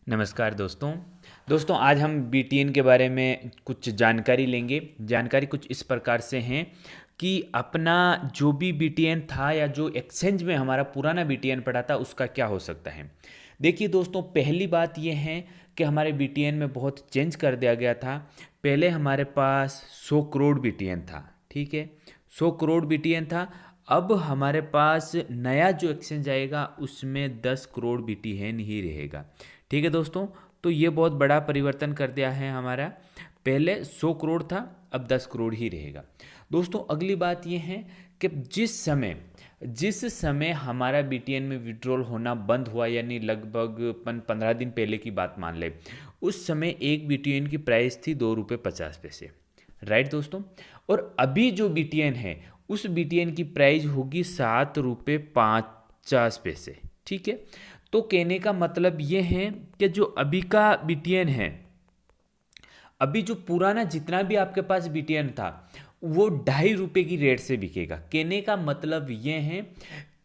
नमस्कार दोस्तों आज हम बीटीएन के बारे में कुछ जानकारी लेंगे। जानकारी कुछ इस प्रकार से हैं कि अपना जो भी बीटीएन था या जो एक्सचेंज में हमारा पुराना बीटीएन पड़ा था उसका क्या हो सकता है। देखिए दोस्तों, पहली बात ये है कि हमारे बीटीएन में बहुत चेंज कर दिया गया था। पहले हमारे पास 100 करोड़ बीटीएन था, ठीक है, 100 करोड़ बीटीएन था। अब हमारे पास नया जो एक्सचेंज आएगा उसमें 10 करोड़ बीटीएन ही रहेगा, ठीक है दोस्तों। तो ये बहुत बड़ा परिवर्तन कर दिया है हमारा। पहले 100 करोड़ था, अब 10 करोड़ ही रहेगा। दोस्तों अगली बात ये है कि जिस समय हमारा बीटीएन में विड्रॉल होना बंद हुआ, यानी लगभग 15 दिन पहले की बात मान ले, उस समय एक बीटीएन की प्राइस थी 2 रुपये 50 पैसे, राइट दोस्तों। और अभी जो बीटीएन है उस बीटीएन की प्राइस होगी 7 रुपये 50 पैसे, ठीक है। तो कहने का मतलब ये है कि जो अभी का बीटीएन है, अभी जो पुराना जितना भी आपके पास बीटीएन था वो 2.5 रुपये की रेट से बिकेगा। कहने का मतलब ये है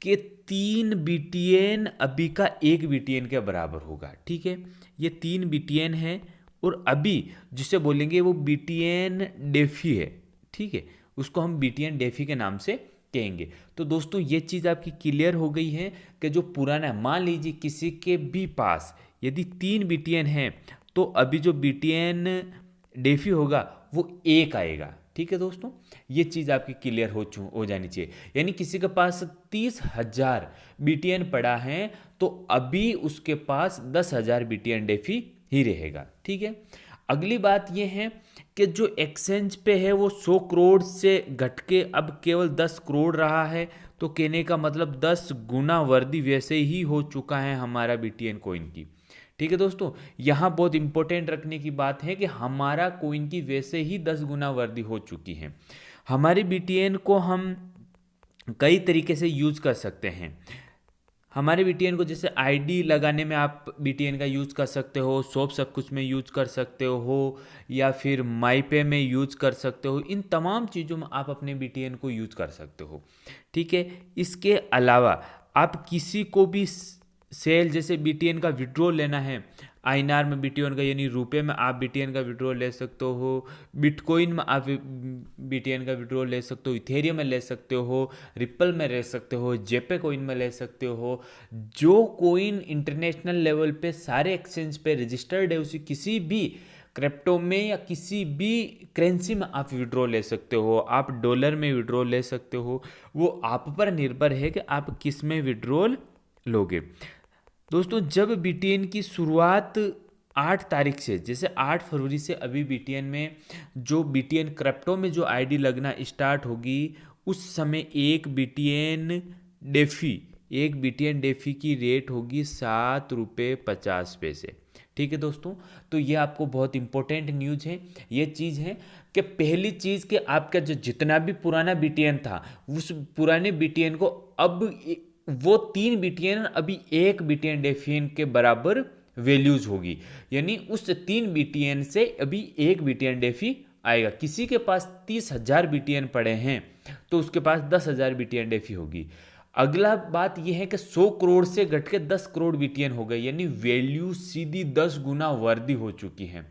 कि 3 बीटीएन अभी का 1 बीटीएन के बराबर होगा, ठीक है। ये 3 बीटीएन है और अभी जिसे बोलेंगे वो बीटीएन डेफी है, ठीक है, उसको हम बीटीएन डेफी के नाम से कहेंगे। तो दोस्तों ये चीज़ आपकी क्लियर हो गई है कि जो पुराना है, मान लीजिए किसी के भी पास यदि 3 बीटीएन है तो अभी जो बीटीएन डेफी होगा वो 1 आएगा, ठीक है दोस्तों। ये चीज़ आपकी क्लियर हो जानी चाहिए। यानी किसी के पास 30,000 बीटीएन पड़ा है तो अभी उसके पास 10,000 बीटीएन डेफी ही रहेगा, ठीक है। अगली बात यह है कि जो एक्सचेंज पे है वो 100 करोड़ से घट के अब केवल 10 करोड़ रहा है। तो कहने का मतलब 10 गुना वृद्धि वैसे ही हो चुका है हमारा बीटीएन कॉइन की, ठीक है दोस्तों। यहाँ बहुत इंपॉर्टेंट रखने की बात है कि हमारा कॉइन की वैसे ही 10 गुना वृद्धि हो चुकी है। हमारी बीटीएन को हम कई तरीके से यूज कर सकते हैं। हमारे बीटीएन को जैसे आईडी लगाने में आप बीटीएन का यूज़ कर सकते हो, शॉप सब कुछ में यूज़ कर सकते हो, या फिर माई पे में यूज़ कर सकते हो। इन तमाम चीज़ों में आप अपने बीटीएन को यूज़ कर सकते हो, ठीक है। इसके अलावा आप किसी को भी सेल जैसे बीटीएन का विड्रॉल लेना है, आईएनआर में बीटीएन का यानी रुपए में आप बीटीएन का विड्रॉल ले सकते हो, बिटकॉइन में आप बीटीएन का विड्रॉल ले सकते हो, इथेरियम में ले सकते हो, रिपल में ले सकते हो, जेपे कॉइन में ले सकते हो। जो कॉइन इंटरनेशनल लेवल पे सारे एक्सचेंज पे रजिस्टर्ड है उसी किसी भी क्रिप्टो में या किसी भी करेंसी में आप विड्रॉल ले सकते हो। आप डॉलर में विड्रॉल ले सकते हो, वो आप पर निर्भर है कि आप किस में विड्रॉल लोगे। दोस्तों जब बीटीएन की शुरुआत 8 तारीख से, जैसे 8 फरवरी से अभी बीटीएन में जो बीटीएन क्रिप्टो में जो आईडी लगना स्टार्ट होगी, उस समय एक बीटीएन डेफी की रेट होगी 7 रुपये 50 पैसे, ठीक है दोस्तों। तो ये आपको बहुत इंपॉर्टेंट न्यूज़ है। ये चीज़ है कि पहली चीज़ कि आपका जो जितना भी पुराना बीटीएन था उस पुराने बीटीएन को अब वो 3 बीटीएन अभी 1 बीटीएन डेफिन के बराबर वैल्यूज होगी। यानी उस 3 बीटीएन से अभी 1 बीटीएन डेफी आएगा। किसी के पास 30,000 बीटीएन पड़े हैं तो उसके पास 10,000 बीटीएन डेफी होगी। अगला बात यह है कि 100 करोड़ से घट के 10 करोड़ बीटीएन हो गए, यानी वैल्यू सीधी 10 गुना वृद्धि हो चुकी है।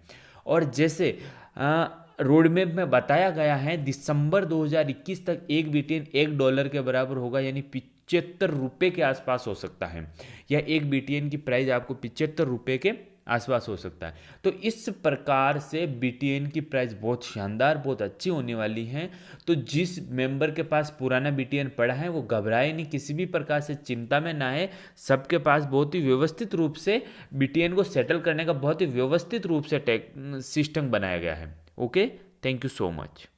और जैसे रोड मैप में बताया गया है, दिसंबर 2021 तक एक बीटीएन $1 के बराबर होगा, यानी 75 रुपये के आसपास हो सकता है, या एक बीटीएन की प्राइस आपको 75 रुपये के आसपास हो सकता है। तो इस प्रकार से बीटीएन की प्राइस बहुत शानदार, बहुत अच्छी होने वाली है। तो जिस मेंबर के पास पुराना बीटीएन पड़ा है वो घबराए नहीं, किसी भी प्रकार से चिंता में ना है। सबके पास बहुत ही व्यवस्थित रूप से बीटीएन को सेटल करने का बहुत ही व्यवस्थित रूप से सिस्टम बनाया गया है। Okay, thank you so much.